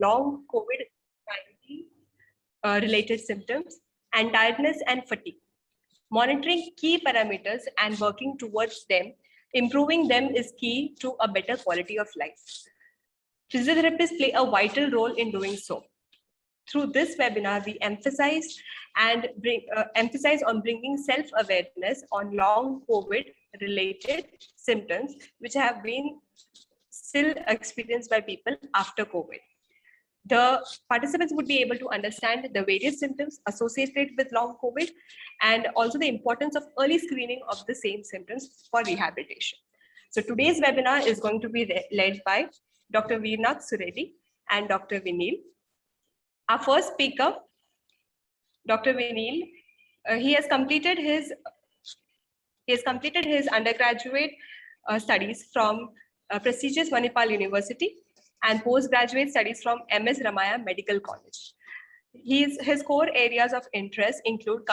long COVID-19 related symptoms and tiredness and fatigue. Monitoring key parameters and working towards them, improving them is key to a better quality of life. Physiotherapists play a vital role in doing so. Through this webinar, we emphasize on bringing self-awareness on long COVID-related symptoms, which have been still experienced by people after COVID. The participants would be able to understand the various symptoms associated with long COVID and also the importance of early screening of the same symptoms for rehabilitation. So today's webinar is going to be led by Dr. Veernag and Dr. Vinil. Our first speaker, Dr. Vinil, he has completed his undergraduate studies from prestigious Manipal University and postgraduate studies from MS Ramaya Medical College. His core areas of interest include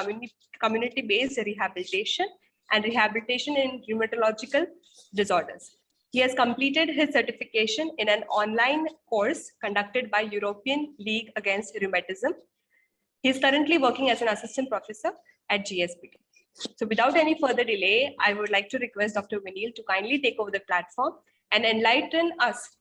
community-based rehabilitation and rehabilitation in rheumatological disorders. He has completed his certification in an online course conducted by European League Against Rheumatism. He is currently working as an assistant professor at GSB. So without any further delay, I would like to request Dr. Vinil to kindly take over the platform and enlighten us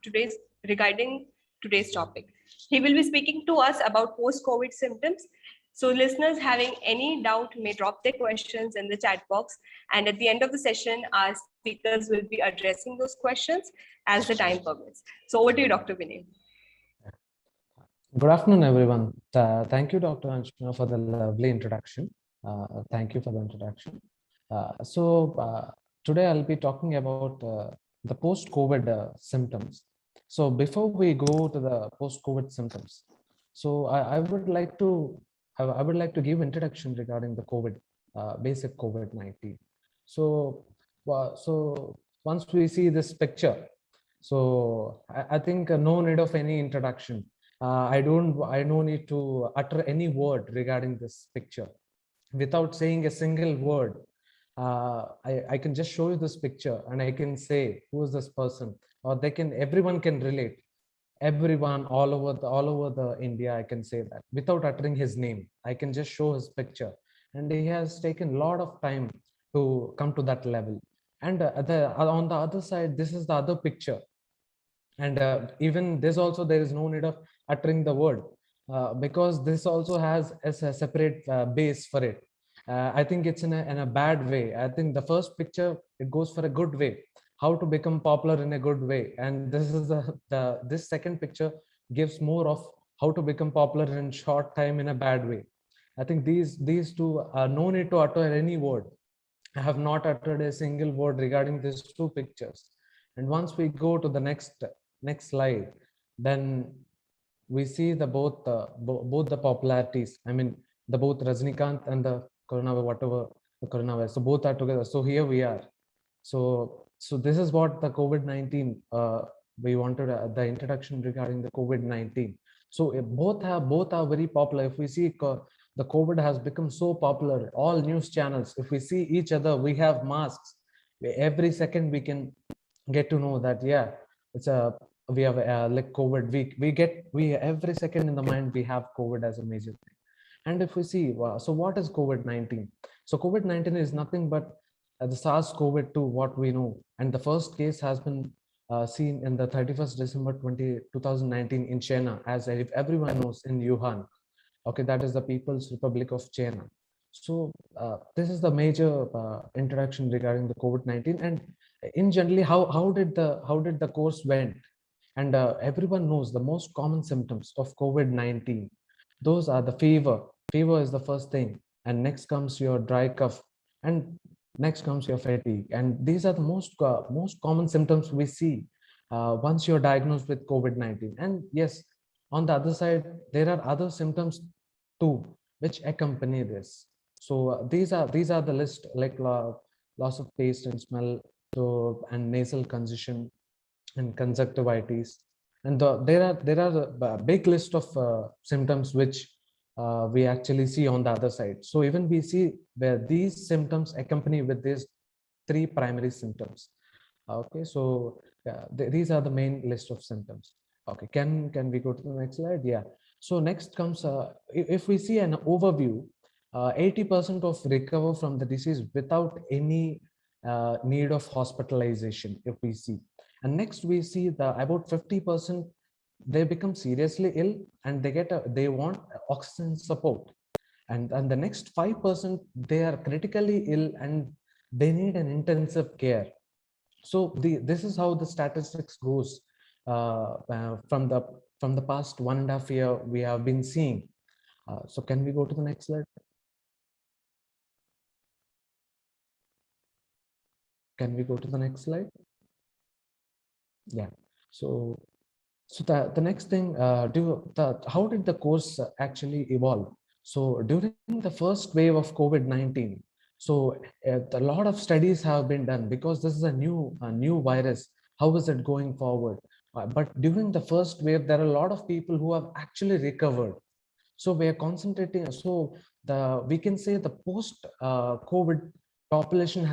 regarding today's topic. He will be speaking to us about post-COVID symptoms. So listeners having any doubt may drop their questions in the chat box. And at the end of the session, our speakers will be addressing those questions as the time permits. So over to you, Dr. Vinil. Good afternoon, everyone. Thank you, Dr. Anshana, for the lovely introduction. Thank you for the introduction. Today I'll be talking about the post-COVID symptoms. So before we go to the post-COVID symptoms, so I would like to give introduction regarding the COVID, basic COVID-19. So once we see this picture, so I think no need of any introduction. I no need to utter any word regarding this picture. Without saying a single word, I can just show you this picture and I can say who is this person, or everyone can relate. Everyone all over the India, I can say that without uttering his name. I can just show his picture, and he has taken a lot of time to come to that level. And on the other side, this is the other picture, and even this also there is no need of uttering the word because this also has a separate base for it. I think it's in a bad way. I think the first picture, it goes for a good way, how to become popular in a good way, and this is this second picture gives more of how to become popular in short time in a bad way. I think these two no need to utter any word. I have not uttered a single word regarding these two pictures. And once we go to the next slide, then we see both the popularities. I mean, the both Rajnikant and the coronavirus. So both are together. So here we are. So this is what the COVID-19. We wanted the introduction regarding the COVID-19. So both are very popular. If we see the COVID has become so popular, all news channels, if we see each other, we have masks. Every second we can get to know that, yeah, we have like COVID. We every second in the mind we have COVID as a major thing. And if we see, so what is COVID-19? So COVID-19 is nothing but the SARS-CoV-2, what we know. And the first case has been seen in the 31st December 2019 in China, as if everyone knows, in Wuhan. Okay, that is the People's Republic of China. So this is the major introduction regarding the COVID-19, and in generally how did the course went. And everyone knows the most common symptoms of COVID-19. Those are the fever. Fever is the first thing, and next comes your dry cough, and next comes your fatigue. And these are the most common symptoms we see once you're diagnosed with COVID-19. And yes, on the other side, there are other symptoms too which accompany this. So these are the list, like loss of taste and smell, and nasal congestion and conjunctivitis. And there are a big list of symptoms which we actually see on the other side. So even we see where these symptoms accompany with these three primary symptoms. Okay, so these are the main list of symptoms. Okay, can we go to the next slide? Yeah. So next comes, if we see an overview, 80% of recover from the disease without any need of hospitalization, if we see. And next we see the about 50%, they become seriously ill and they want oxygen support. And the next 5%, they are critically ill and they need an intensive care. So this is how the statistics goes from the past 1.5 year we have been seeing. So can we go to the next slide? Can we go to the next slide? Yeah. So the next thing, how did the course actually evolve? So during the first wave of COVID-19, so a lot of studies have been done because this is a new virus. How is it going forward? But during the first wave, there are a lot of people who have actually recovered. So we are concentrating. So we can say the post COVID population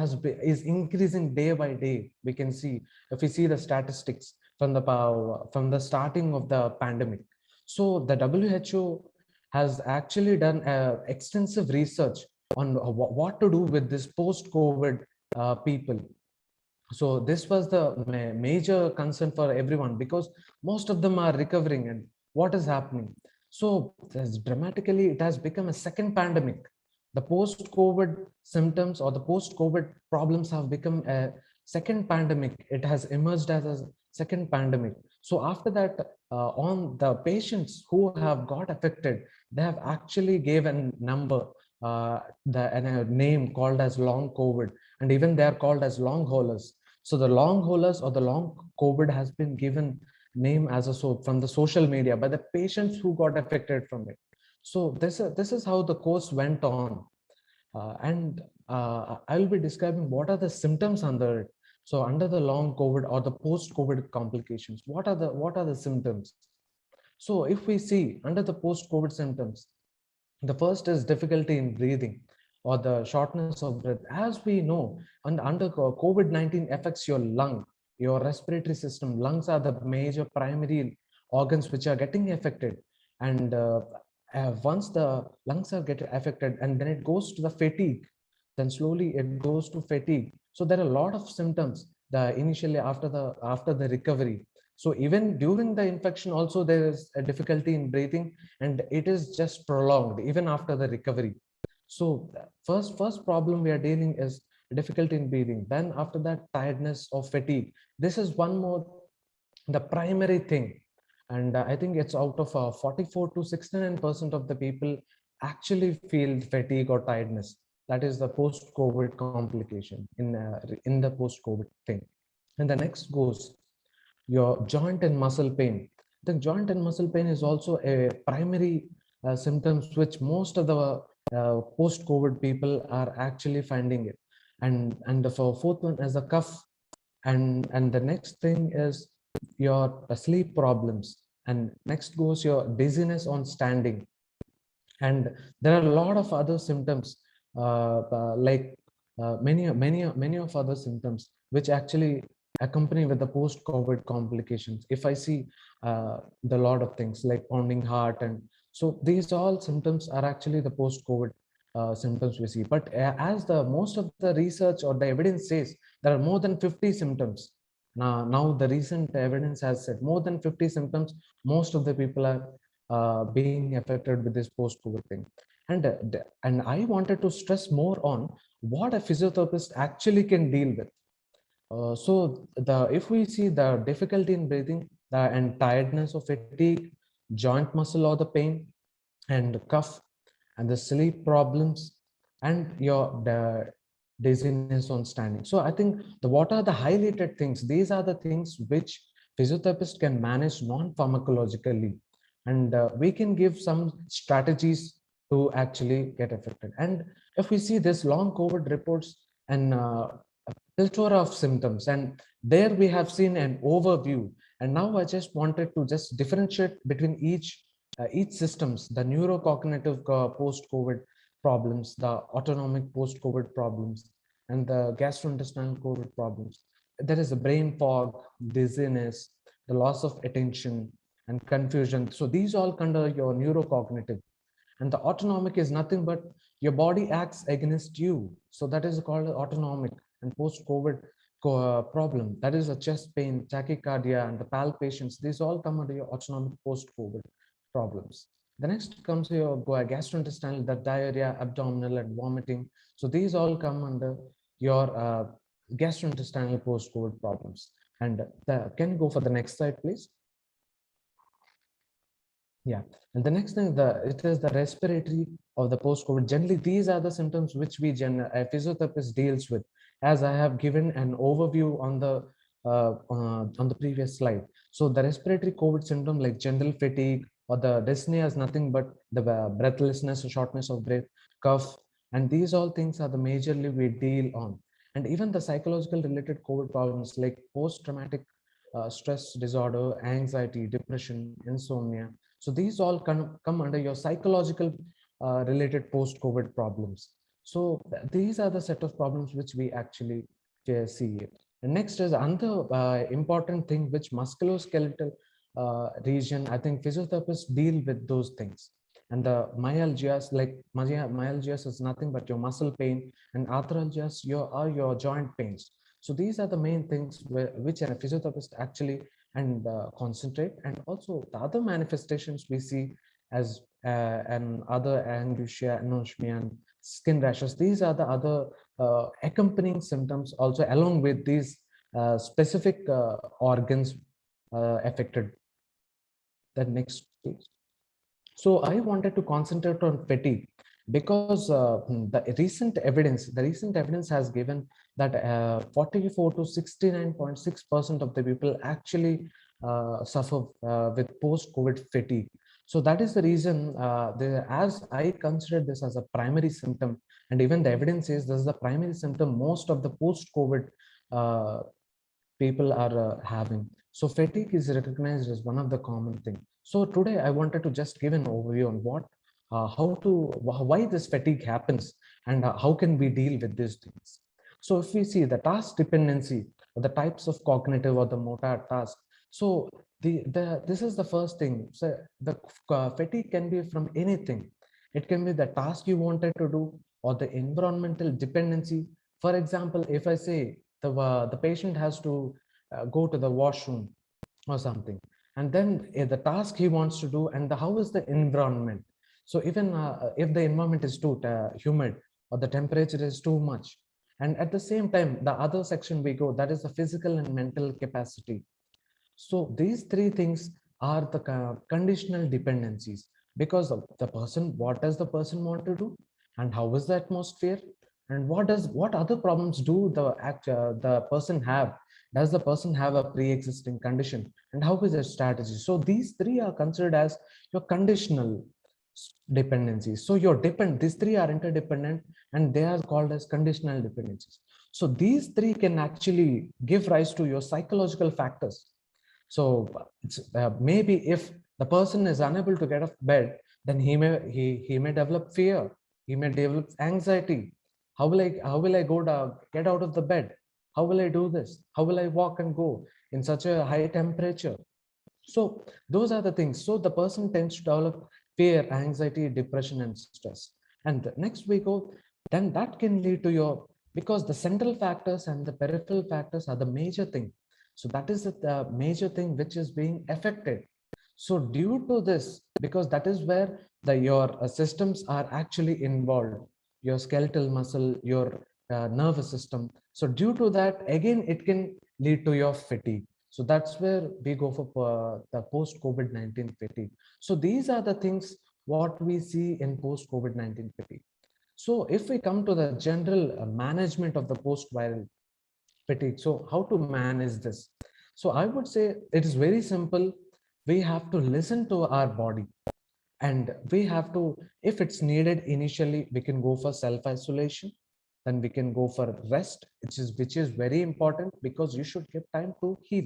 is increasing day by day. We can see, if we see the statistics from the starting of the pandemic. So the WHO has actually done extensive research on what to do with this post COVID people. So this was the major concern for everyone, because most of them are recovering. And what is happening? So dramatically, it has become a second pandemic. The post COVID symptoms or the post COVID problems have become a second pandemic. It has emerged as a second pandemic. So after that, on the patients who have got affected, they have actually gave a number, and a name called as long COVID, and even they are called as long haulers. So the long haulers or the long COVID has been given name as from the social media by the patients who got affected from it. So this is how the course went on, and I'll be describing what are the symptoms under it. So under the long COVID or the post COVID complications, what are the symptoms? So if we see under the post COVID symptoms, the first is difficulty in breathing or the shortness of breath. As we know, under COVID-19 affects your lung, your respiratory system. Lungs are the major primary organs which are getting affected. And once the lungs are getting affected, and then it goes to the fatigue, then slowly it goes to fatigue. So there are a lot of symptoms initially after the recovery. So even during the infection also there is a difficulty in breathing, and it is just prolonged even after the recovery. So first problem we are dealing is difficulty in breathing. Then after that, tiredness or fatigue. This is one more, the primary thing. And I think it's out of 44 to 69% of the people actually feel fatigue or tiredness. That is the post-COVID complication in the post-COVID thing. And the next goes your joint and muscle pain. The joint and muscle pain is also a primary symptoms which most of the post-COVID people are actually finding it. And the fourth one is the cough, and the next thing is your sleep problems, and next goes your dizziness on standing. And there are a lot of other symptoms, like many of other symptoms which actually accompany with the post-COVID complications. If I see the lot of things like pounding heart, and so these all symptoms are actually the post-COVID symptoms we see. But as the most of the research or the evidence says, there are more than 50 symptoms. Now the recent evidence has said more than 50 symptoms. Most of the people are being affected with this post-COVID thing. And I wanted to stress more on what a physiotherapist actually can deal with. So if we see the difficulty in breathing, and tiredness or fatigue, joint muscle or the pain, and cough, and the sleep problems, and the dizziness on standing. So I think what are the highlighted things? These are the things which physiotherapist can manage non-pharmacologically, and we can give some strategies to actually get affected. And if we see this long COVID reports and a plethora of symptoms, and there we have seen an overview. And now I just wanted to just differentiate between each systems, the neurocognitive post-COVID problems, the autonomic post-COVID problems, and the gastrointestinal COVID problems. There is a brain fog, dizziness, the loss of attention, and confusion. So these all under your neurocognitive. And the autonomic is nothing but your body acts against you. So that is called autonomic and post-COVID problem. That is a chest pain, tachycardia, and the palpitations. These all come under your autonomic post-COVID problems. The next comes your gastrointestinal, the diarrhea, abdominal, and vomiting. So these all come under your gastrointestinal post-COVID problems. And can you go for the next slide, please? Yeah, and the next thing, it is the respiratory of the post-COVID. Generally, these are the symptoms which a physiotherapist deals with, as I have given an overview on the previous slide. So the respiratory COVID symptom like general fatigue or the dyspnea is nothing but the breathlessness, shortness of breath, cough, and these all things are the majorly we deal on. And even the psychological related COVID problems like post-traumatic stress disorder, anxiety, depression, insomnia. So these all come under your psychological related post-COVID problems. So these are the set of problems which we actually see. And next is another important thing, which musculoskeletal region. I think physiotherapists deal with those things. And the myalgias, like myalgias is nothing but your muscle pain, and arthralgias are your joint pains. So these are the main things which a physiotherapist actually concentrate. And also the other manifestations we see as and other angustia, anosmia, and skin rashes. These are the other accompanying symptoms also, along with these specific organs affected. The next, please. So I wanted to concentrate on fatigue because the recent evidence has given that 44 to 69.6% of the people actually suffer with post-COVID fatigue. So that is the reason, as I consider this as a primary symptom, and even the evidence says this is the primary symptom most of the post-COVID people are having. So fatigue is recognized as one of the common things. So today I wanted to just give an overview on why this fatigue happens and how can we deal with these things. So if we see the task dependency, or the types of cognitive or the motor task. So this is the first thing. So the fatigue can be from anything. It can be the task you wanted to do or the environmental dependency. For example, if I say the patient has to go to the washroom or something, and then the task he wants to do, and how is the environment. So even if the environment is too humid or the temperature is too much, and at the same time the other section we go, that is the physical and mental capacity. So these three things are the conditional dependencies, because of the person, what does the person want to do, and how is the atmosphere, and what other problems do the person have. Does the person have a pre-existing condition, and how is their strategy? So these three are considered as your conditional dependencies. So these three are interdependent, and they are called as conditional dependencies. So these three can actually give rise to your psychological factors. So maybe if the person is unable to get off bed, then he may develop fear. He may develop anxiety. How will I get out of the bed? How will I do this? How will I walk and go in such a high temperature? So those are the things. So the person tends to develop fear, anxiety, depression, and stress. And next we go, then that can lead to because the central factors and the peripheral factors are the major thing. So that is the major thing which is being affected. So due to this, because that is where your systems are actually involved, your skeletal muscle, your nervous system. So due to that, again, it can lead to your fatigue. So that's where we go for the post-COVID-19 fatigue. So these are the things what we see in post-COVID-19 fatigue. So if we come to the general management of the post-viral fatigue, so how to manage this? So I would say it is very simple. We have to listen to our body, and we have to, if it's needed initially, we can go for self-isolation, then we can go for rest, which is very important, because you should give time to heal.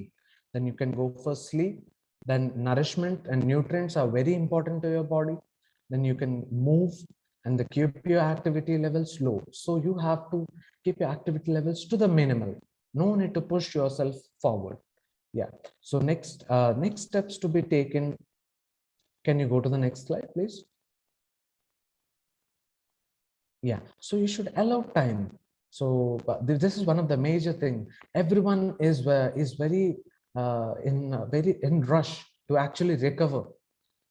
Then you can go for sleep. Then nourishment and nutrients are very important to your body. Then you can move, and keep your activity levels low. So you have to keep your activity levels to the minimal. No need to push yourself forward. Yeah. So next steps to be taken. Can you go to the next slide, please? Yeah. So you should allow time. So this is one of the major thing. Everyone is very very in rush to actually recover.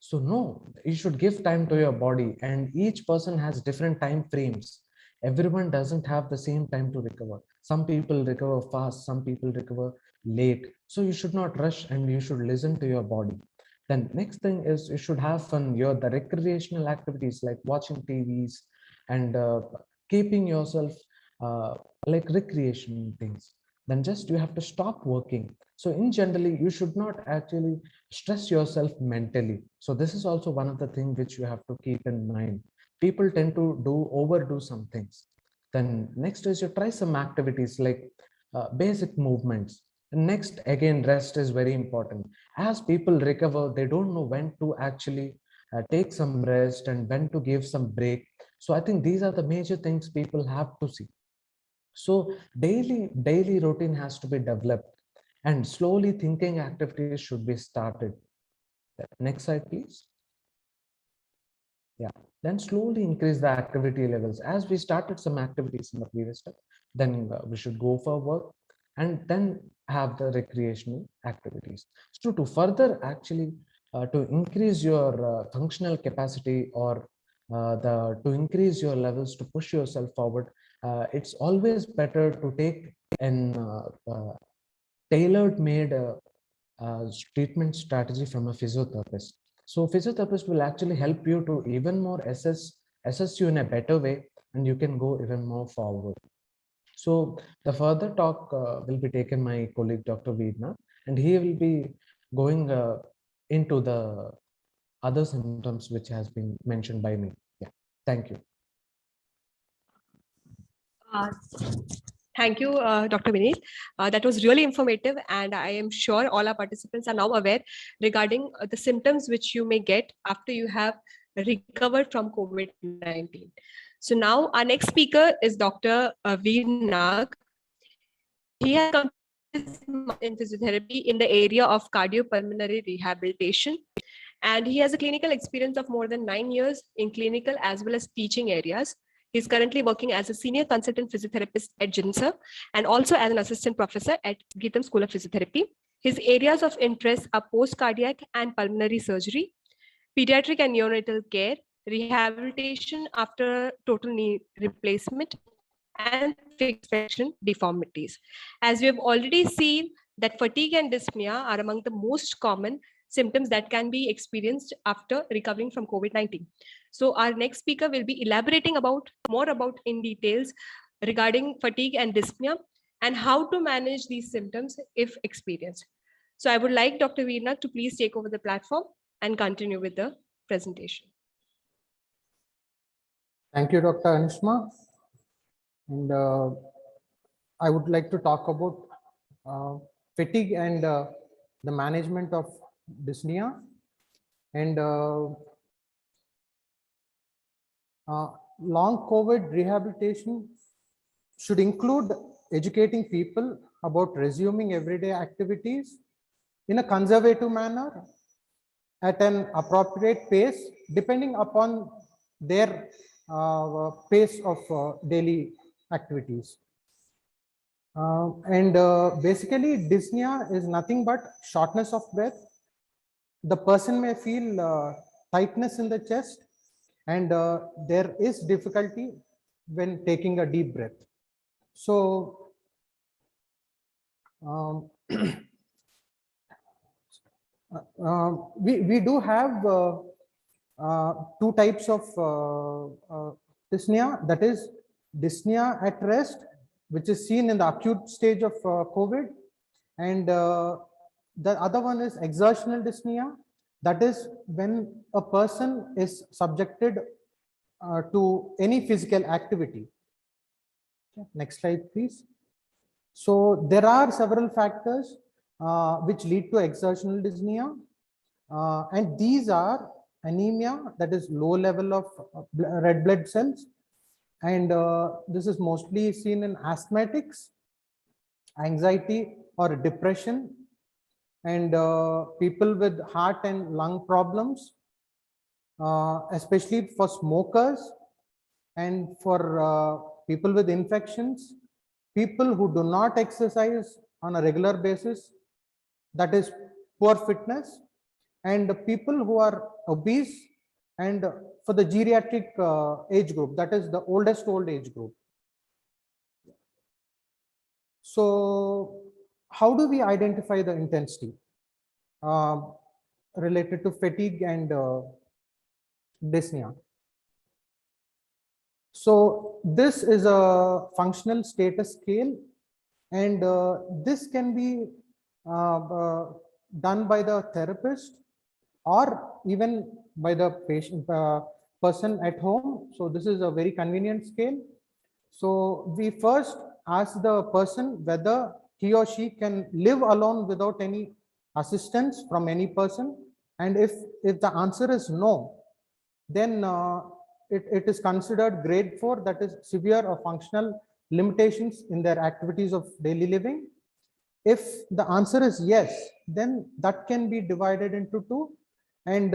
So no, you should give time to your body, and each person has different time frames. Everyone doesn't have the same time to recover. Some people recover fast, some people recover late. So you should not rush, and you should listen to your body. Then next thing is you should have fun. The recreational activities like watching TVs and keeping yourself like recreation things. Then just you have to stop working. So in generally, you should not actually stress yourself mentally. So this is also one of the things which you have to keep in mind. People tend to overdo some things. Then next is you try some activities like basic movements. And next, again, rest is very important. As people recover, they don't know when to actually take some rest and when to give some break. So I think these are the major things people have to see. So daily routine has to be developed, and slowly thinking activities should be started. Next slide, please. Yeah, then slowly increase the activity levels. As we started some activities in the previous step, then we should go for work and then have the recreational activities. So to further actually to increase your functional capacity, or to increase your levels, to push yourself forward, it's always better to take an tailored made treatment strategy from a physiotherapist. So physiotherapist will actually help you to even more assess you in a better way, and you can go even more forward. So the further talk will be taken my colleague Dr. Veernag, and he will be going into the other symptoms which has been mentioned by me. Yeah, thank you. Uh, Thank you, Dr. Vinil. That was really informative, and I am sure all our participants are now aware regarding the symptoms which you may get after you have recovered from COVID-19. So now our next speaker is Dr. Veernag. He has completed his master's in physiotherapy in the area of cardiopulmonary rehabilitation, and he has a clinical experience of more than 9 years in clinical as well as teaching areas. He's currently working as a senior consultant physiotherapist at JINSA and also as an assistant professor at Geetham School of Physiotherapy. His areas of interest are post-cardiac and pulmonary surgery, pediatric and neonatal care, rehabilitation after total knee replacement, and fixed function deformities. As we have already seen that fatigue and dyspnea are among the most common symptoms that can be experienced after recovering from COVID-19. So our next speaker will be elaborating more about in details regarding fatigue and dyspnea and how to manage these symptoms if experienced. So I would like Dr. Veernag to please take over the platform and continue with the presentation. Thank you, Dr. Anishma. And I would like to talk about fatigue and the management of dyspnea. And long COVID rehabilitation should include educating people about resuming everyday activities in a conservative manner at an appropriate pace, depending upon their pace of daily activities. Basically, dyspnea is nothing but shortness of breath. The person may feel tightness in the chest, and there is difficulty when taking a deep breath. So, we do have two types of dyspnea, that is dyspnea at rest, which is seen in the acute stage of COVID, and the other one is exertional dyspnea, that is when a person is subjected to any physical activity. Next slide, please. So there are several factors which lead to exertional dyspnea, and these are anemia, that is low level of red blood cells, and this is mostly seen in asthmatics, anxiety or depression, and people with heart and lung problems, especially for smokers and for people with infections, people who do not exercise on a regular basis, that is poor fitness, and the people who are obese, and for the geriatric age group, that is the oldest old age group. So how do we identify the intensity related to fatigue and dyspnea? So this is a functional status scale, and this can be done by the therapist or even by the patient person at home. So this is a very convenient scale. So we first ask the person whether he or she can live alone without any assistance from any person, and if the answer is no, then it is considered grade 4, that is severe or functional limitations in their activities of daily living. If the answer is yes, then that can be divided into two, and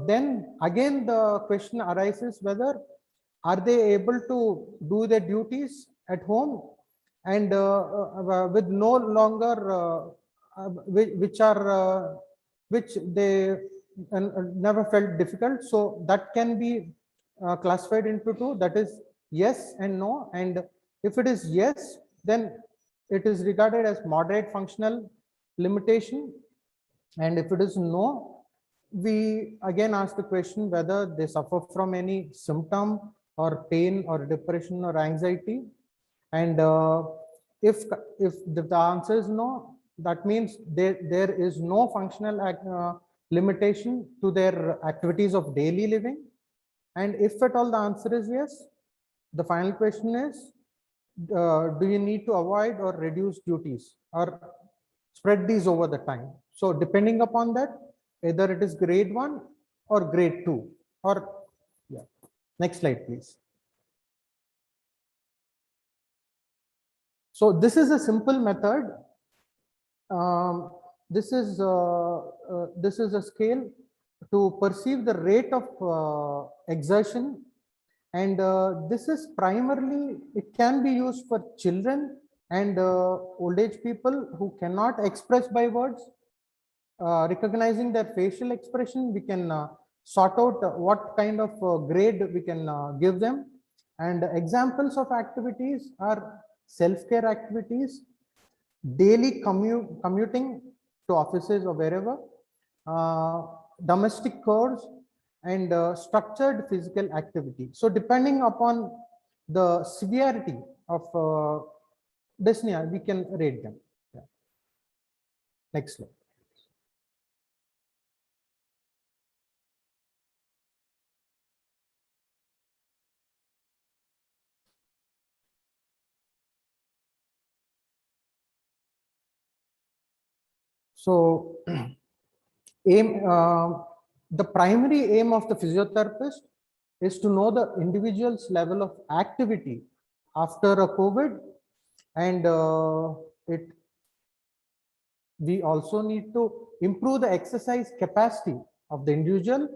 then again the question arises whether are they able to do their duties at home and with no longer which they never felt difficult. So that can be classified into two, that is yes and no. And if it is yes, then it is regarded as moderate functional limitation, and if it is no, we again ask the question whether they suffer from any symptom or pain or depression or anxiety. And if the answer is no, that means there is no functional limitation to their activities of daily living. And if at all the answer is yes, the final question is, do you need to avoid or reduce duties or spread these over the time? So depending upon that, either it is grade 1 or grade 2, or yeah. Next slide, please. So this is a simple method. This is a scale to perceive the rate of exertion, and this is primarily, it can be used for children and old age people who cannot express by words. Recognizing their facial expression, we can sort out what kind of grade we can give them. And examples of activities are self-care activities, daily commuting to offices or wherever, domestic chores, and structured physical activity. So depending upon the severity of dyspnea, we can rate them. Yeah. Next slide. So the primary aim of the physiotherapist is to know the individual's level of activity after a COVID, and we also need to improve the exercise capacity of the individual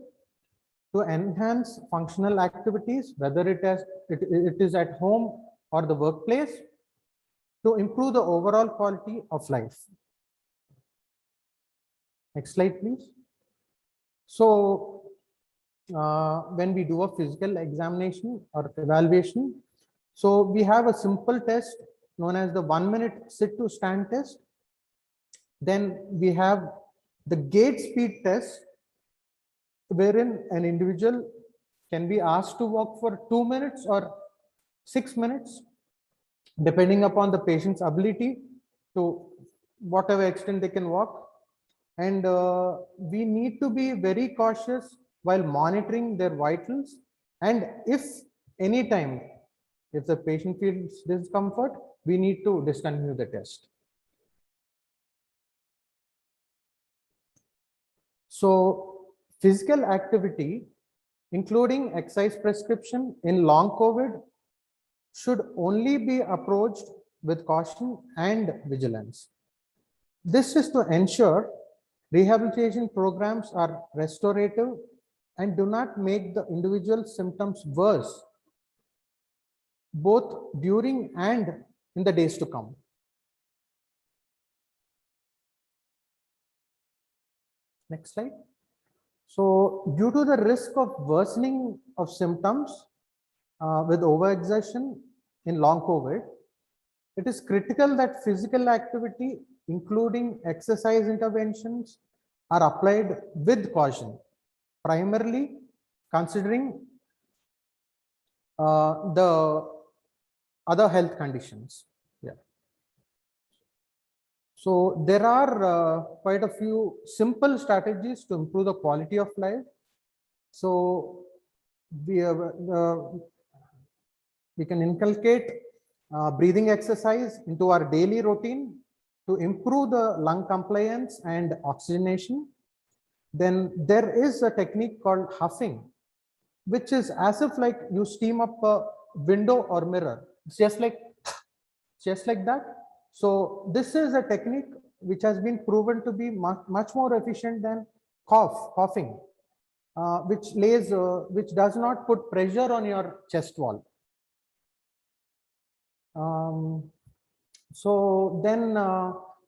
to enhance functional activities, whether it is at home or the workplace, to improve the overall quality of life. Next slide, please. So when we do a physical examination or evaluation, so we have a simple test known as the 1-minute sit to stand test. Then we have the gait speed test, wherein an individual can be asked to walk for 2 minutes or 6 minutes, depending upon the patient's ability to whatever extent they can walk. And we need to be very cautious while monitoring their vitals. And if anytime, if the patient feels discomfort, we need to discontinue the test. So physical activity, including exercise prescription in long COVID, should only be approached with caution and vigilance. This is to ensure Rehabilitation programs are restorative and do not make the individual symptoms worse, both during and in the days to come. Next slide. So due to the risk of worsening of symptoms with overexertion in long COVID, it is critical that physical activity, including exercise interventions, are applied with caution, primarily considering the other health conditions. Yeah. So there are quite a few simple strategies to improve the quality of life. So we can inculcate breathing exercise into our daily routine to improve the lung compliance and oxygenation. Then there is a technique called huffing, which is as if like you steam up a window or mirror. It's just like that. So this is a technique which has been proven to be much more efficient than coughing, which does not put pressure on your chest wall. So then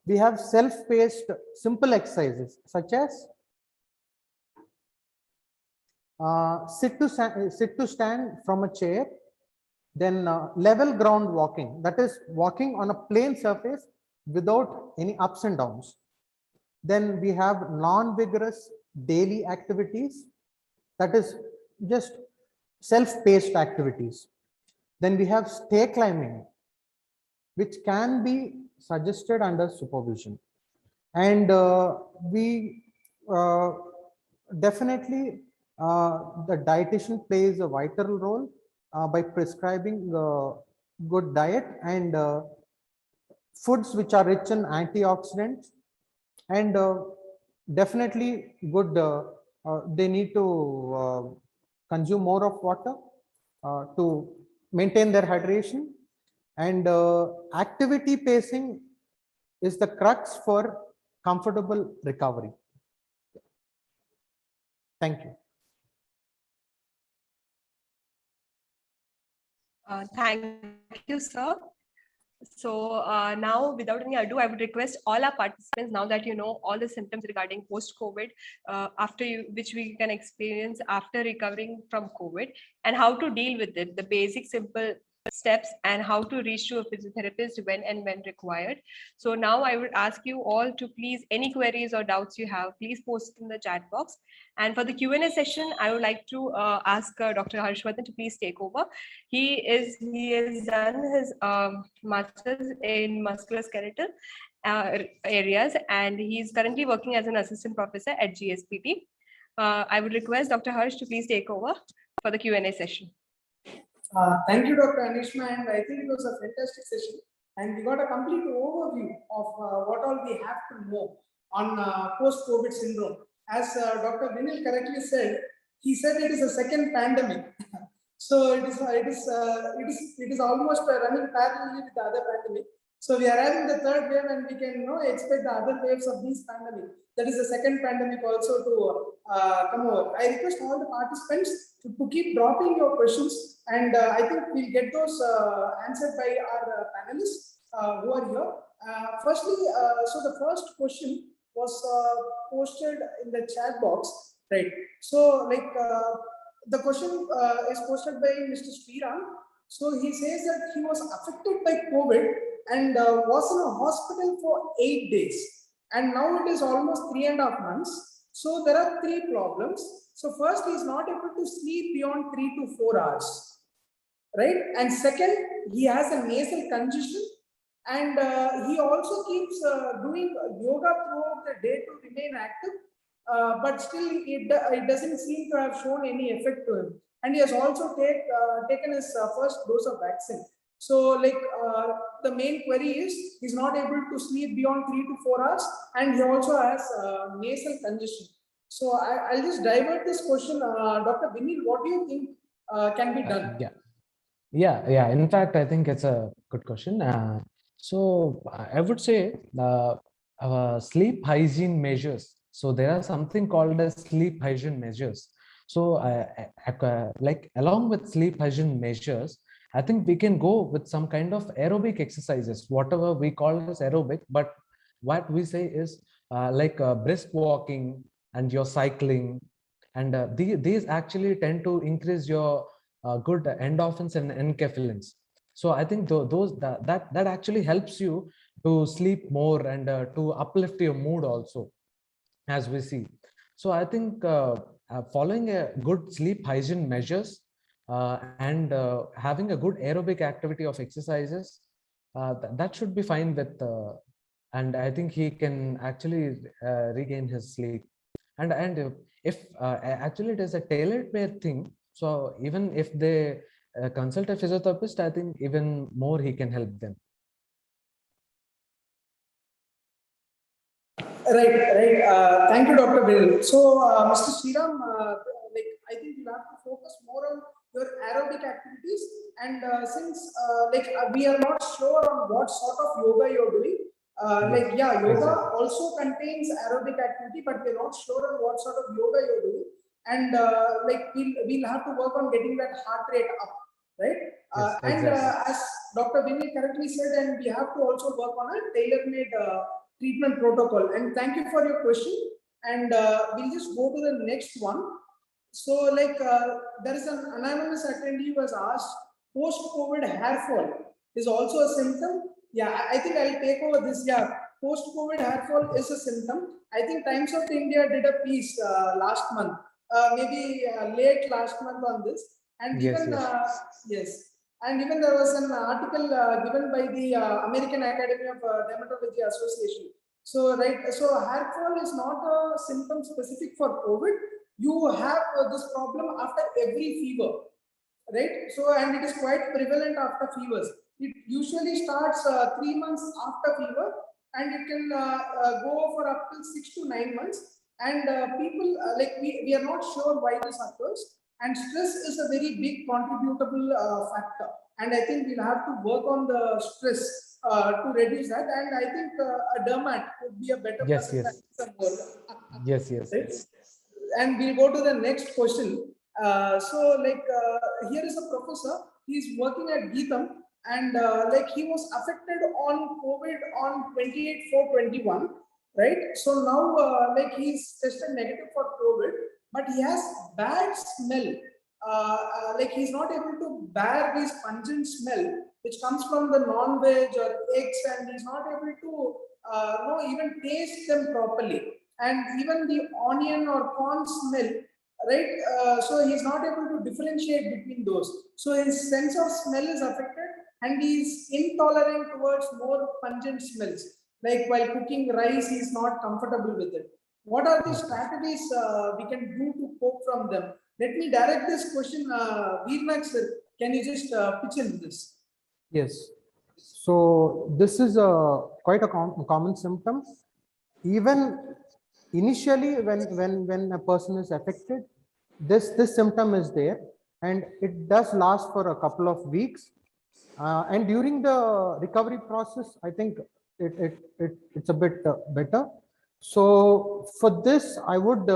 we have self-paced simple exercises such as sit to stand from a chair, then level ground walking, that is walking on a plain surface without any ups and downs. Then we have non-vigorous daily activities, that is just self-paced activities. Then we have stair climbing, which can be suggested under supervision. And we definitely, the dietitian plays a vital role by prescribing good diet and foods which are rich in antioxidants, and definitely good, they need to consume more of water to maintain their hydration. And activity pacing is the crux for comfortable recovery. Thank you. Thank you, sir. So now, without any ado, I would request all our participants, now that you know all the symptoms regarding post-COVID, which we can experience after recovering from COVID, and how to deal with it, the basic simple steps, and how to reach to a physiotherapist when required. So now I would ask you all to please, any queries or doubts you have, please post it in the chat box. And for the Q&A session, I would like to ask Dr. Harshvardhan to please take over. He has done his master's in musculoskeletal areas, and he's currently working as an assistant professor at GSPT. I would request Dr. Harsh to please take over for the Q&A session. Thank you, Dr. Anishma, and I think it was a fantastic session, and we got a complete overview of what all we have to know on post-COVID syndrome. As Dr. Vinil correctly said, he said it is a second pandemic. So it is almost running parallelly with the other pandemic. So we are having the third wave, and we can expect the other waves of these pandemic. That is the second pandemic also to come over. I request all the participants to keep dropping your questions, and I think we'll get those answered by our panelists who are here. Firstly, so the first question was posted in the chat box, right? So like the question is posted by Mr. Sriram. So he says that he was affected by COVID and was in a hospital for 8 days, and now it is almost 3.5 months. So there are 3 problems. So first, he is not able to sleep beyond 3 to 4 hours, right? And second, he has a nasal congestion, and he also keeps doing yoga throughout the day to remain active, but still it doesn't seem to have shown any effect to him. And he has also taken his first dose of vaccine. So like the main query is he's not able to sleep beyond 3 to 4 hours, and he also has nasal congestion. So I'll just divert this question. Dr. Vinil, what do you think can be done? Yeah. In fact, I think it's a good question. So I would say sleep hygiene measures So there are something called as sleep hygiene measures. So like along with sleep hygiene measures, I think we can go with some kind of aerobic exercises, whatever we call as aerobic, but what we say is like brisk walking and your cycling. And these actually tend to increase your good endorphins and enkephalins. So I think that actually helps you to sleep more and to uplift your mood also, as we see. So I think following a good sleep hygiene measures and having a good aerobic activity of exercises, that should be fine with, and I think he can actually regain his sleep. And if actually it is a tailored made thing, so even if they consult a physiotherapist, I think even more he can help them. Right. Thank you, Dr. Vinil. So, Mr. Sriram, like I think you have to focus more on your aerobic activities, and since we are not sure on what sort of yoga you're doing, Yes, yoga exactly. also contains aerobic activity, but we're not sure on what sort of yoga you're doing, and we'll have to work on getting that heart rate up, right? Yes, And exactly. as Dr. Vinil correctly said, and we have to also work on a tailor-made treatment protocol. And thank you for your question. And we'll just go to the next one. So, there is an anonymous attendee who has asked, post-COVID hair fall is also a symptom. Yeah, I think I'll take over this. Yeah, post-COVID hair fall is a symptom. I think Times of India did a piece last month, maybe late last month on this. And Yes, even, yes. yes, and even there was an article given by the American Academy of Dermatology Association. So, so hair fall is not a symptom specific for COVID. You have this problem after every fever, right? So, and it is quite prevalent after fevers. It usually starts 3 months after fever, and it can go for up to 6 to 9 months. And people we are not sure why this occurs. And stress is a very big contributable factor. And I think we'll have to work on the stress to reduce that. And I think a dermat would be a better Yes, person than yes. someone. Yes, yes, Right? yes. And we'll go to the next question. Here is a professor. He's working at Geetham, and he was affected on COVID on 28/4/21, right? So now he's tested negative for COVID, but he has bad smell. He's not able to bear this pungent smell which comes from the non-veg or eggs, and he's not able to even taste them properly, and even the onion or corn smell, right? So he's not able to differentiate between those. So his sense of smell is affected, and he's intolerant towards more pungent smells. Like while cooking rice, he's not comfortable with it. What are the strategies we can do to cope from them? Let me direct this question, Veernag sir. Can you just pitch in this? Yes. So this is a quite a common symptom. Even initially, when a person is affected, this symptom is there, and it does last for a couple of weeks. And during the recovery process, I think it's a bit better. So for this, I would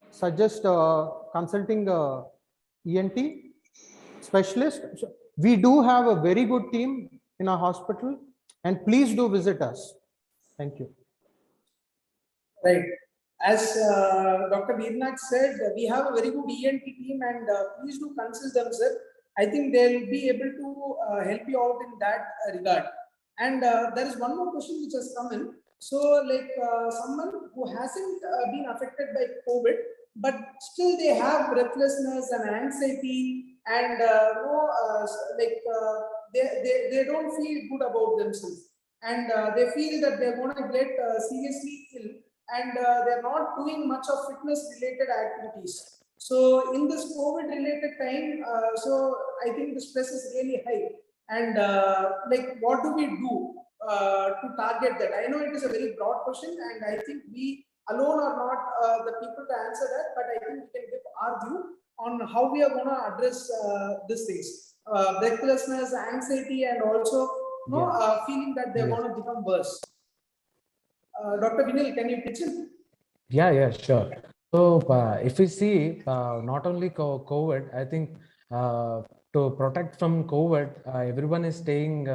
suggest consulting a ENT specialist. So we do have a very good team in our hospital, and please do visit us. Thank you. Right. As Dr. Veernag said, we have a very good ENT team, and please do consult them, sir. I think they'll be able to help you out in that regard. And there is one more question which has come in. So, someone who hasn't been affected by COVID, but still they have breathlessness and anxiety, and they don't feel good about themselves, and they feel that they're going to get seriously ill, and they're not doing much of fitness related activities. So in this COVID related time, so I think the stress is really high, and what do we do to target that? I know it is a very broad question, and I think we alone are not the people to answer that, but I think we can give our view on how we are going to address these things, breathlessness, anxiety, and also feeling that they're going to become worse. Dr. Vinil, can you pitch in? Yeah, sure. So if we see not only COVID, I think to protect from COVID, everyone is staying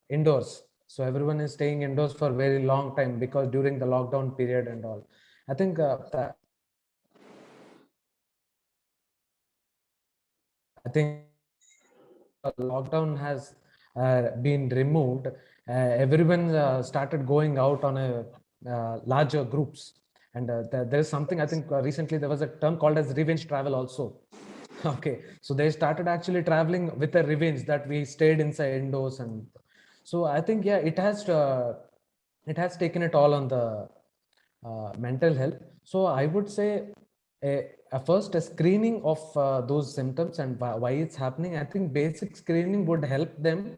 indoors. So everyone is staying indoors for a very long time because during the lockdown period and all. I think lockdown has been removed. Everyone started going out on a larger groups. And there is something, I think recently there was a term called as revenge travel also. Okay, so they started actually traveling with a revenge that we stayed inside indoors. And so I think, yeah, it has taken it all on the mental health. So I would say first a screening of those symptoms and why it's happening. I think basic screening would help them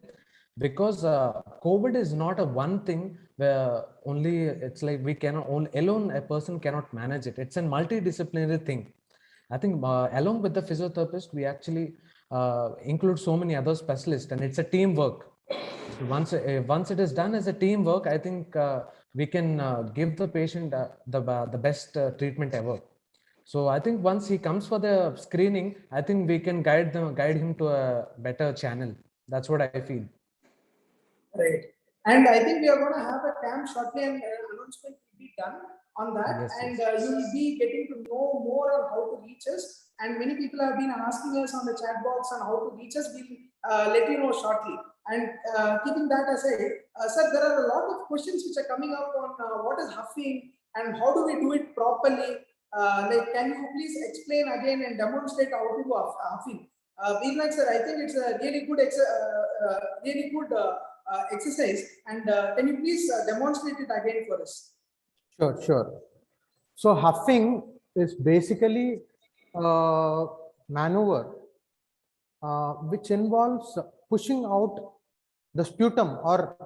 because COVID is not a one thing where only it's like we cannot alone a person cannot manage it. It's a multidisciplinary thing. I think along with the physiotherapist, we actually include so many other specialists, and it's a teamwork. So once it is done as a teamwork, I think we can give the patient the best treatment ever. So I think once he comes for the screening, I think we can guide him to a better channel. That's what I feel. Right. And I think we are going to have a camp shortly, and announcement will be done on that. Yes, and yes. you will be getting to know more on how to reach us. And many people have been asking us on the chat box on how to reach us. We'll let you know shortly. And keeping that aside, sir, there are a lot of questions which are coming up on what is huffing and how do we do it properly. Like, can you please explain again and demonstrate how to do huffing? Veernag sir, I think it's a really good, exercise, and can you please demonstrate it again for us? Sure. So huffing is basically a maneuver which involves pushing out the sputum, or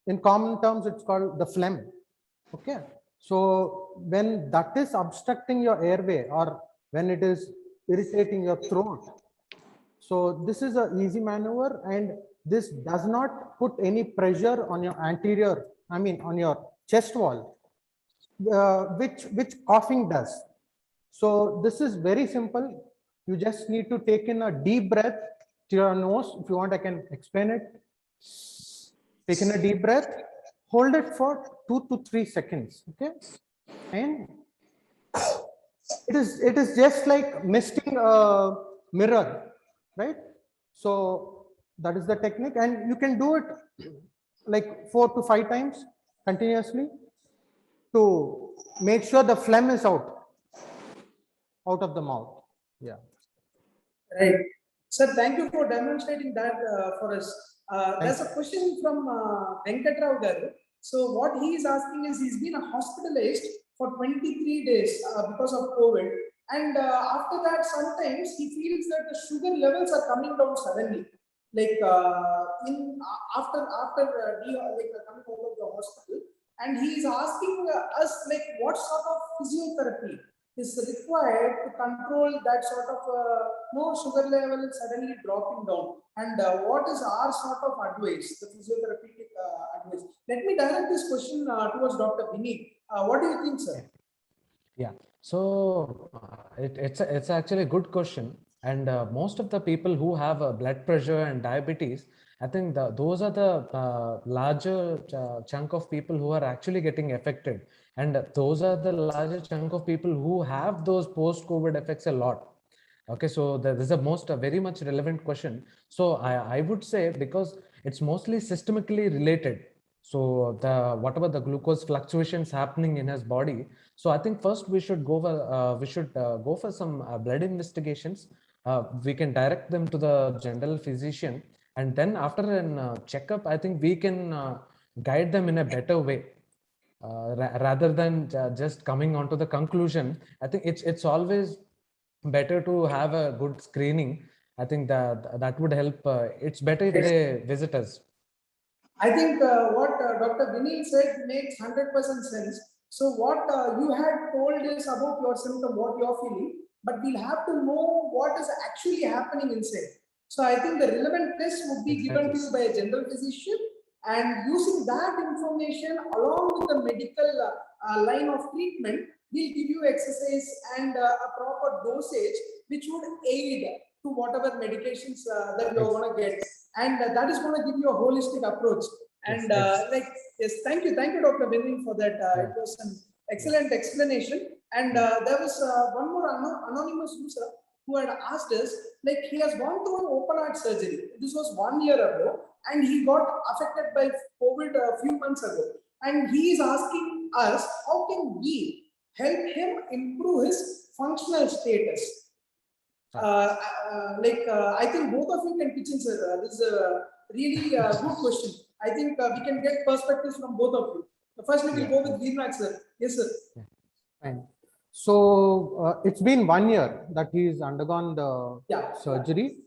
in common terms, it's called the phlegm. Okay. So when that is obstructing your airway or when it is irritating your throat, so this is an easy maneuver, and this does not put any pressure on your anterior, on your chest wall, which coughing does. So this is very simple. You just need to take in a deep breath to your nose. If you want, I can explain it. Take in a deep breath, hold it for 2 to 3 seconds. Okay. And it is just like misting a mirror, right? So that is the technique, and you can do it like 4 to 5 times continuously to make sure the phlegm is out of the mouth. Yeah. Right. Sir, thank you for demonstrating that for us. There's a question from Venkatrao Garu. So what he is asking is, he's been hospitalized for 23 days because of COVID. And after that, sometimes he feels that the sugar levels are coming down suddenly. Like after coming out of the hospital, and he is asking us like what sort of physiotherapy is required to control that sort of no sugar level suddenly dropping down, and what is our sort of advice, the physiotherapeutic advice. Let me direct this question towards Dr. Vinil. What do you think, sir? Yeah, so it's actually a good question, and most of the people who have blood pressure and diabetes, I think those are the larger chunk of people who are actually getting affected, and those are the larger chunk of people who have those post-COVID effects a lot. Okay, so this is a very much relevant question. So I would say, because it's mostly systemically related. So whatever the glucose fluctuations happening in his body. So I think first we should go for some blood investigations. We can direct them to the general physician, and then after a checkup, I think we can guide them in a better way. Rather than just coming on to the conclusion, I think it's always better to have a good screening. I think that would help. It's better if they visit us. I think what Dr. Vinil said makes 100% sense. So what you had told is about your symptom, what you're feeling, but we'll have to know what is actually happening inside. So I think the relevant test would be given to you by a general physician, and using that information along with the medical line of treatment, we'll give you exercise and a proper dosage which would aid to whatever medications that you're going to get, and that is going to give you a holistic approach. And yes, thank you, Dr. Vinil, for that. It was an excellent explanation. And there was one more anonymous user who had asked us, like, he has gone through an open heart surgery. This was 1 year ago, and he got affected by COVID a few months ago. And he is asking us, how can we help him improve his functional status? I think both of you can pitch in, sir. This is a really good question. I think we can get perspectives from both of you. Firstly, we'll go with Veernag, sir. Yes, sir. Fine. So it's been 1 year that he's undergone the surgery.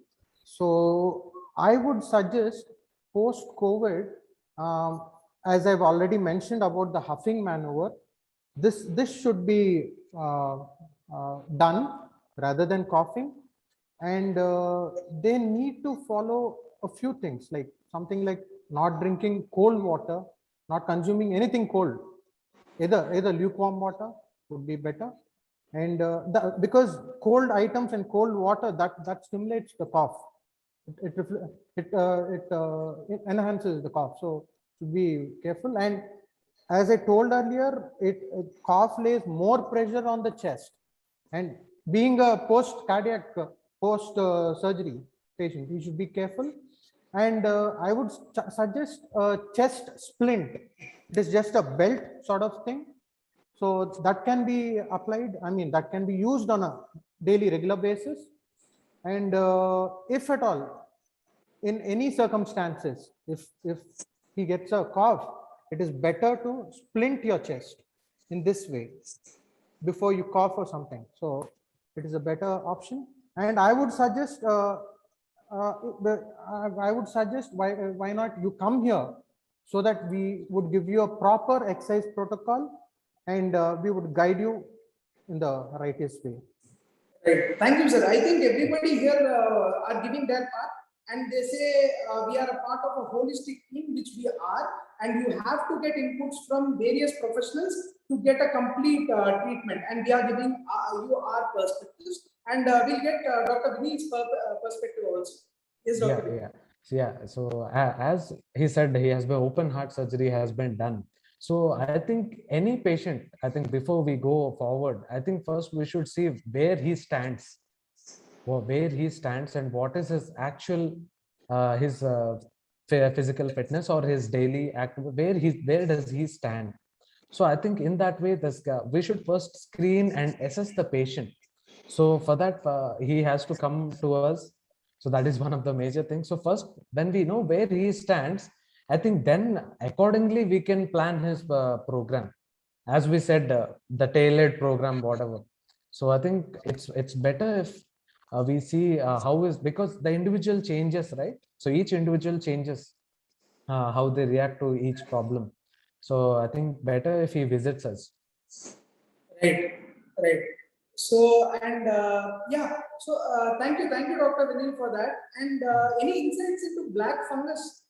So I would suggest post-COVID, as I've already mentioned about the huffing maneuver, this should be done rather than coughing, and they need to follow a few things, like something like not drinking cold water, not consuming anything cold, either lukewarm water would be better, and because cold items and cold water that stimulates the cough, it enhances the cough, so to be careful. And as I told earlier, cough lays more pressure on the chest, and being a post-cardiac, post-surgery patient, you should be careful. And I would suggest a chest splint. It is just a belt sort of thing. So that can be applied, I mean, that can be used on a daily regular basis. And if at all, in any circumstances, if he gets a cough, it is better to splint your chest in this way before you cough or something. So it is a better option. And I would suggest, why not you come here so that we would give you a proper exercise protocol, and we would guide you in the rightest way. Right. Thank you, sir. I think everybody here are giving their part, and they say we are a part of a holistic team, which we are, and you have to get inputs from various professionals to get a complete treatment, and we are giving you our perspectives, and we'll get Dr. Vinil's perspective also. Yes, Dr. So as he said, he has been open heart surgery has been done. So I think any patient, I think before we go forward, I think first we should see where he stands, and what is his actual his physical fitness or his daily activity, where does he stand. So I think in that way, we should first screen and assess the patient. So for that, he has to come to us. So that is one of the major things. So first, when we know where he stands, I think then accordingly we can plan his program. As we said, the tailored program, whatever. So I think it's better if we see because the individual changes, right? So each individual changes how they react to each problem. So I think better if he visits us. Right. So, and thank you, Dr. Vinil, for that. And any insights into black fungus?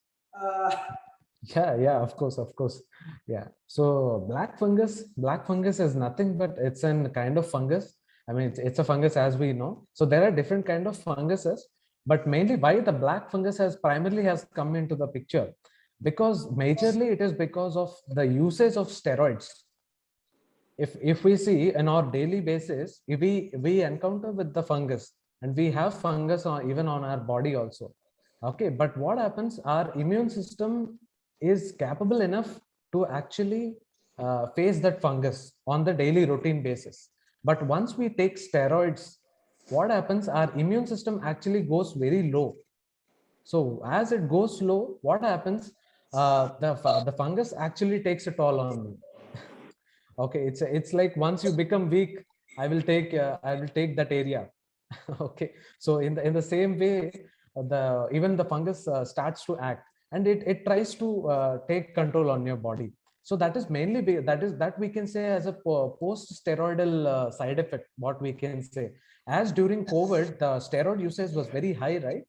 Of course. Yeah. So black fungus is nothing but it's a kind of fungus. I mean, it's a fungus, as we know. So there are different kind of funguses, but mainly why the black fungus has come into the picture, because majorly it is because of the usage of steroids. If we see in our daily basis, if we encounter with the fungus, and we have fungus even on our body also. Okay, but what happens, our immune system is capable enough to actually face that fungus on the daily routine basis. But once we take steroids, what happens, our immune system actually goes very low. So as it goes low, what happens, the fungus actually takes a toll on me. Okay, it's like once you become weak, I will take that area. Okay, so in the same way, even the fungus starts to act, and it tries to take control on your body. So that is mainly that we can say as a post-steroidal side effect, what we can say. As during COVID, the steroid usage was very high, right?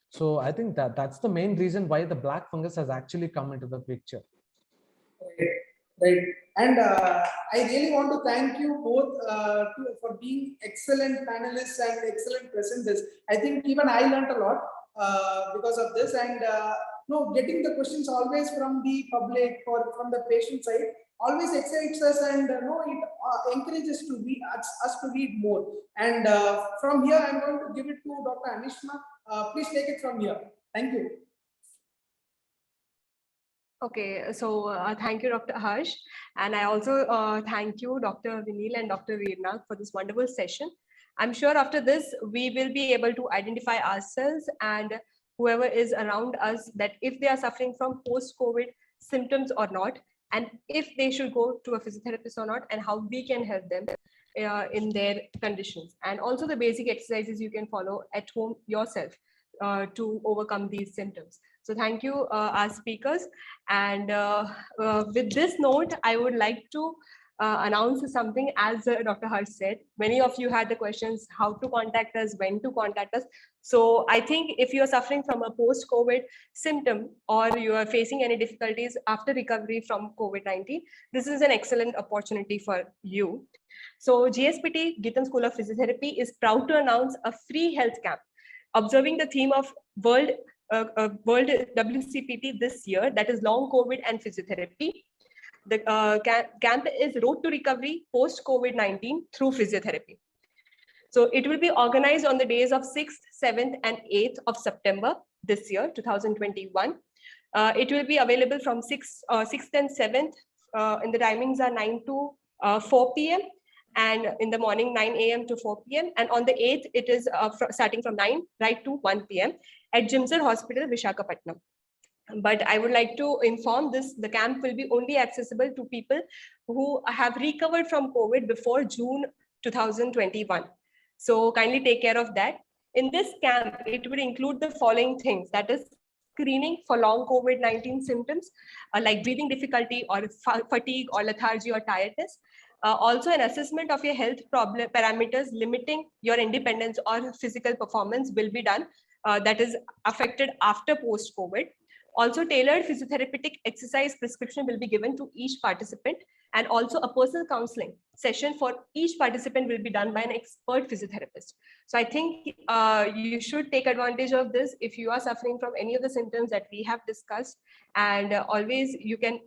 So I think that's the main reason why the black fungus has actually come into the picture. Right. And I really want to thank you both for being excellent panelists and excellent presenters. I think even I learned a lot because of this, and no, getting the questions always from the public or from the patient side always excites us, and no, it encourages to read us to read more. And from here, I'm going to give it to Dr. Anishma. Please take it from here. Thank you. Okay, so thank you, Dr. Harsh. And I also thank you, Dr. Vinil and Dr. Veernag, for this wonderful session. I'm sure after this, we will be able to identify ourselves and whoever is around us, that if they are suffering from post-COVID symptoms or not, and if they should go to a physiotherapist or not, and how we can help them in their conditions. And also the basic exercises you can follow at home yourself to overcome these symptoms. So thank you, our speakers. And with this note, I would like to announce something. As Dr. Harsh said, many of you had the questions, how to contact us, when to contact us. So I think if you're suffering from a post-COVID symptom, or you are facing any difficulties after recovery from COVID-19, this is an excellent opportunity for you. So GSPT, Geetham School of Physiotherapy, is proud to announce a free health camp observing the theme of World WCPT this year, that is long COVID and physiotherapy. The camp is Road to Recovery post COVID-19 through physiotherapy. So it will be organized on the days of 6th, 7th, and 8th of September this year, 2021. It will be available from 6th and 7th. And the timings are 9 to 4 p.m. and in the morning 9 a.m. to 4 p.m. And on the 8th, it is starting from 9 right to 1 p.m. at Jimsar Hospital, Visakhapatnam. But I would like to inform this, the camp will be only accessible to people who have recovered from COVID before June 2021. So kindly take care of that. In this camp, it will include the following things, that is screening for long COVID-19 symptoms like breathing difficulty or fatigue or lethargy or tiredness. Also an assessment of your health parameters limiting your independence or physical performance will be done, that is affected after post-COVID. Also tailored physiotherapeutic exercise prescription will be given to each participant, and also a personal counseling session for each participant will be done by an expert physiotherapist. So I think you should take advantage of this if you are suffering from any of the symptoms that we have discussed, and always you can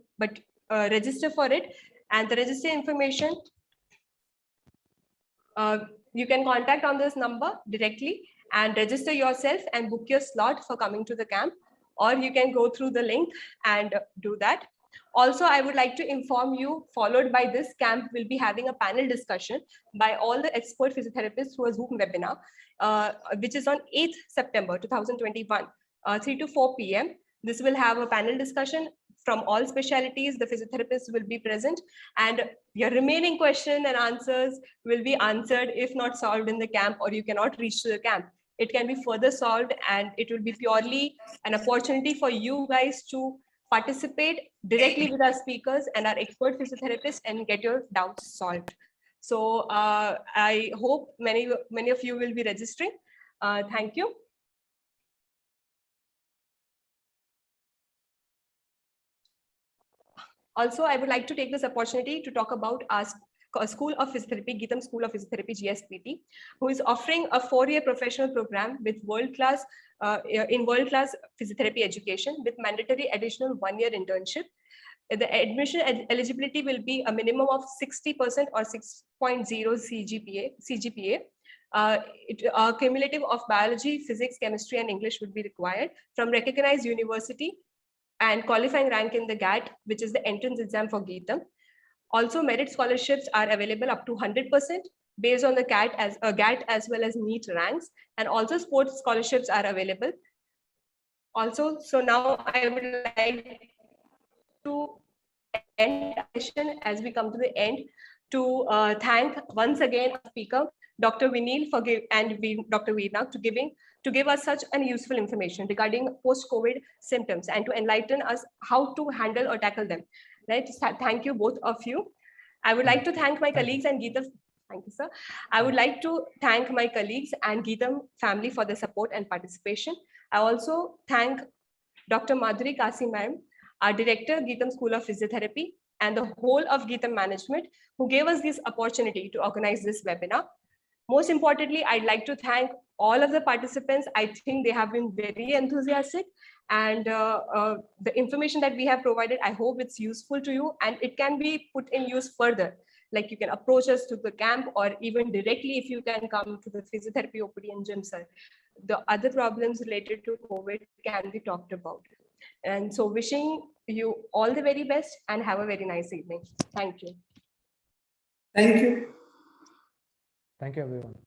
register for it. And the register information, you can contact on this number directly and register yourself and book your slot for coming to the camp, or you can go through the link and do that. Also, I would like to inform you, followed by this camp, will be having a panel discussion by all the expert physiotherapists through a Zoom webinar, which is on 8th September 2021, 3 to 4 p.m. This will have a panel discussion from all specialties. The physiotherapists will be present, and your remaining question and answers will be answered, if not solved in the camp, or you cannot reach to the camp. It can be further solved, and it will be purely an opportunity for you guys to participate directly with our speakers and our expert physiotherapists and get your doubts solved. So I hope many of you will be registering. Thank you. Also, I would like to take this opportunity to talk about our School of Physiotherapy, Geetham School of Physiotherapy, GSPT, who is offering a 4-year professional program with world-class physiotherapy education with mandatory additional 1-year internship. The admission eligibility will be a minimum of 60% or 6.0 CGPA. A cumulative of biology, physics, chemistry, and English would be required from recognized university, and qualifying rank in the GAT, which is the entrance exam for Geetham. Also, merit scholarships are available up to 100% based on the GAT as well as NEET ranks, and also sports scholarships are available. Also, so now I would like to end our session as we come to the end to thank once again our speaker, Dr. Vinil, and Dr. Veernag to give us such an useful information regarding post-COVID symptoms and to enlighten us how to handle or tackle them. Right? Thank you, both of you. I would like to thank my colleagues and Geetham. Thank you, sir. I would like to thank my colleagues and Geetham family for the support and participation. I also thank Dr. Madhuri Kasi ma'am, our director, Geetham School of Physiotherapy, and the whole of Geetam management who gave us this opportunity to organize this webinar. Most importantly, I'd like to thank all of the participants. I think they have been very enthusiastic, and the information that we have provided, I hope it's useful to you and it can be put in use further. Like you can approach us to the camp, or even directly if you can come to the physiotherapy OPD and gym, sir. The other problems related to COVID can be talked about. And so wishing you all the very best and have a very nice evening. Thank you. Thank you. Thank you, everyone.